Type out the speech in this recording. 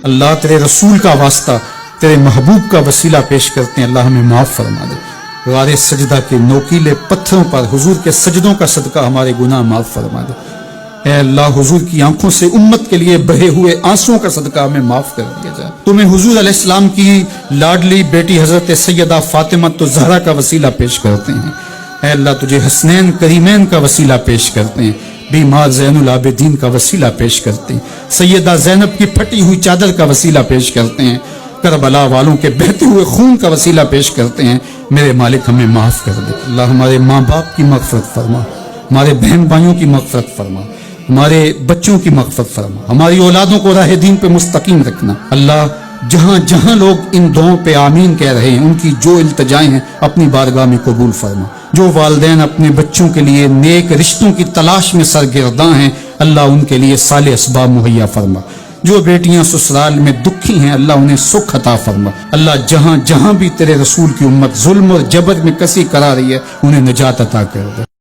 اللہ تیرے رسول کا واسطہ، تیرے محبوب کا وسیلہ پیش کرتے ہیں، اللہ ہمیں معاف فرما دے۔ غار سجدہ کے نوکیلے پتھروں پر حضور کے سجدوں کا صدقہ ہمارے گناہ معاف فرما دے۔ اے اللہ، حضور کی آنکھوں سے امت کے لیے بہے ہوئے آنسوؤں کا صدقہ ہمیں معاف کر دیا جائے۔ تمہیں حضور علیہ السلام کی لاڈلی بیٹی حضرت سیدہ فاطمہ الزہرا کا وسیلہ پیش کرتے ہیں۔ اے اللہ، تجھے حسنین کریمین کا وسیلہ پیش کرتے ہیں، بیمار زین العابدین کا وسیلہ پیش کرتے ہیں، سیدہ زینب کی پھٹی ہوئی چادر کا وسیلہ پیش کرتے ہیں، کربلا والوں کے بہتے ہوئے خون کا وسیلہ پیش کرتے ہیں۔ میرے مالک ہمیں معاف کر دے۔ اللہ ہمارے ماں باپ کی مغفرت فرما، ہمارے بہن بھائیوں کی مغفرت فرما، ہمارے بچوں کی مغفرت فرما، ہماری اولادوں کو راہ دین پہ مستقیم رکھنا۔ اللہ، جہاں جہاں لوگ ان دعاؤں پہ آمین کہہ رہے ہیں، ان کی جو التجائیں ہیں اپنی بارگاہ میں قبول فرما۔ جو والدین اپنے بچوں کے لیے نیک رشتوں کی تلاش میں سرگرداں ہیں، اللہ ان کے لیے صالح اسباب مہیا فرما۔ جو بیٹیاں سسرال میں دکھی ہیں، اللہ انہیں سکھ عطا فرما۔ اللہ، جہاں جہاں بھی تیرے رسول کی امت ظلم اور جبر میں کسی کرا رہی ہے، انہیں نجات عطا کر دے۔